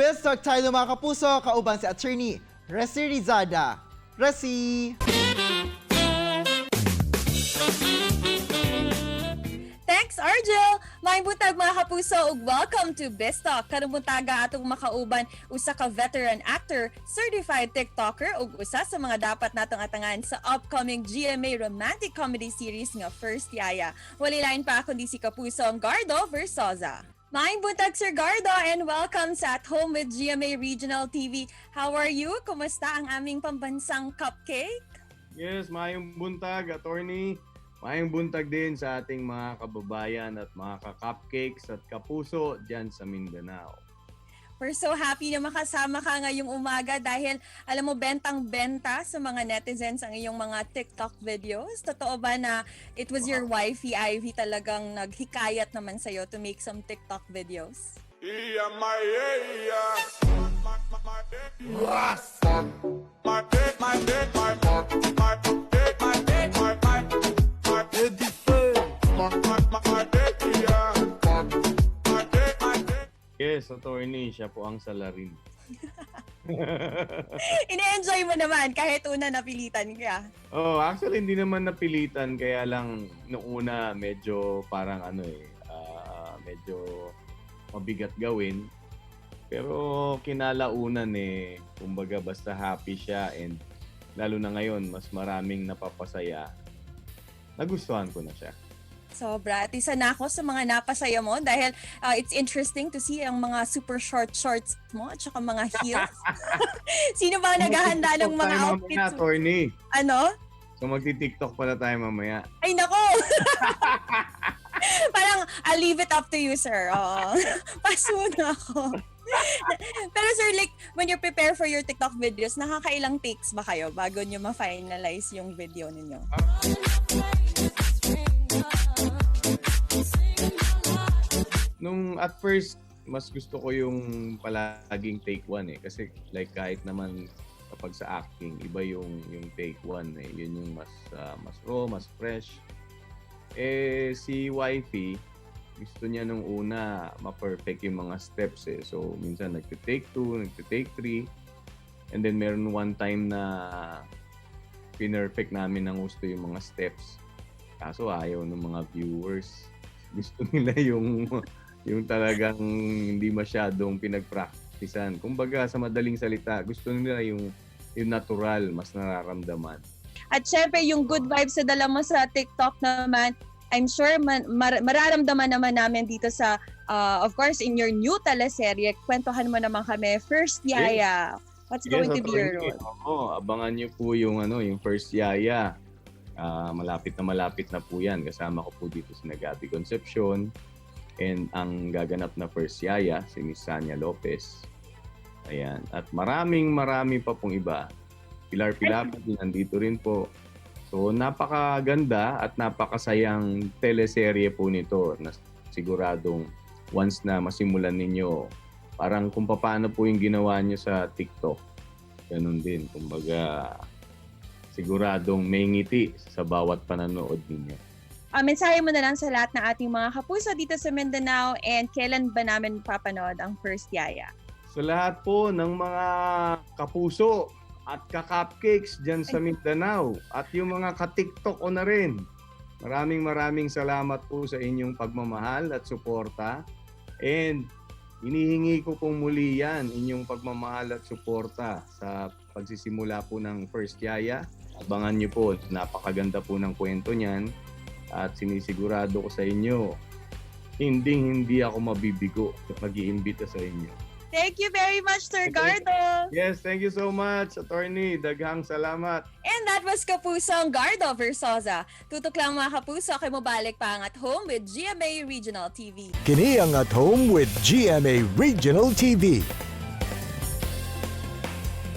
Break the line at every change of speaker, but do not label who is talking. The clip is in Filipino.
Best Talk tayo mga kapuso, kauban si Attorney Resi Rizada. Resi!
Thanks, Argel! May butag mga kapuso ug welcome to Best Talk. Karong buntaga atong makauban usa ka veteran actor, certified TikToker ug usa sa mga dapat natong atangan sa upcoming GMA romantic comedy series nga First Yaya. Wali lain pa kundi si kapusong Gardo Versosa. Maayong buntag, Sir Gardo, and welcome sa At Home with GMA Regional TV. How are you? Kumusta ang aming pambansang cupcake?
Yes, maayong buntag, attorney. Maayong buntag din sa ating mga kababayan at mga ka-cupcakes at kapuso dyan sa Mindanao.
We're so happy na makasama ka ngayong umaga dahil alam mo bentang-benta sa mga netizens ang iyong mga TikTok videos. Totoo ba na it was your wifey Ivy talagang naghikayat naman sa'yo to make some TikTok videos?
Yes, attorney, siya po ang salarin.
Ine-enjoy mo naman kahit una napilitan ka.
Oh, actually hindi naman napilitan, kaya lang noong una medyo parang medyo mabigat gawin. Pero kinalaunan kumbaga basta happy siya, and lalo na ngayon mas maraming napapasaya. Nagustuhan ko na siya.
Sobra. At isa na ako sa mga napasaya mo dahil it's interesting to see ang mga super short shorts mo at saka mga heels. Sino ba naghahanda ng mga outfits?
Mamaya, attorney.
Ano?
So magti-TikTok pala tayo mamaya.
Ay, nako! Parang, I'll leave it up to you, sir. Oo. Paso na ako. Pero sir, like, when you prepare for your TikTok videos, nakakailang takes ba kayo bago nyo ma-finalize yung video ninyo?
Nung at first, mas gusto ko yung palaging take 1 kasi like kahit naman kapag sa acting, iba yung take 1 Yun yung mas raw, mas fresh. Si wifey, gusto niya nung una ma-perfect yung mga steps So minsan nagte-take 2, nagte-take 3. And then meron one time na pinerfect namin ng gusto yung mga steps. Kaso ayaw ng mga viewers. Gusto nila yung talagang hindi masyadong pinag-practicean. Kumbaga sa madaling salita, gusto nila yung natural, mas nararamdaman.
At syempre, yung good vibes na dala mo sa TikTok naman, I'm sure mararamdaman naman namin dito sa, of course, in your new teleserye. Kwentuhan mo naman kami, First Yaya. What's going to be your role?
Abangan niyo po yung First Yaya. Malapit na po yan. Kasama ko po dito si Gabby Concepcion. And ang gaganap na First Yaya, si Miss Sanya Lopez. Ayan. At marami pa pong iba. Pilar din nandito rin po. So napakaganda at napakasayang teleserye po nito na siguradong once na masimulan ninyo, parang kung paano po yung ginawa nyo sa TikTok, ganun din. Kumbaga, siguradong may ngiti sa bawat pananood ninyo.
Mensahe mo na lang sa lahat ng ating mga kapuso dito sa Mindanao, and kailan ba namin papanood ang First Yaya?
Sa lahat po ng mga kapuso at ka-cupcakes dyan sa Mindanao at yung mga ka-TikTok o na rin, maraming salamat po sa inyong pagmamahal at suporta. And hinihingi ko pong muli yan, inyong pagmamahal at suporta sa pagsisimula po ng First Yaya. Abangan nyo po, napakaganda po ng kwento niyan. At sinisigurado ko sa inyo, hindi ako mabibigo at mag-iimbita sa inyo.
Thank you very much, Sir Gardo!
Yes, thank you so much, attorney. Daghang salamat.
And that was Kapusong Gardo Versosa. Tutok lang mga kapuso, kay mabalik pa ang At Home with GMA Regional TV.
Kini ang At Home with GMA Regional TV.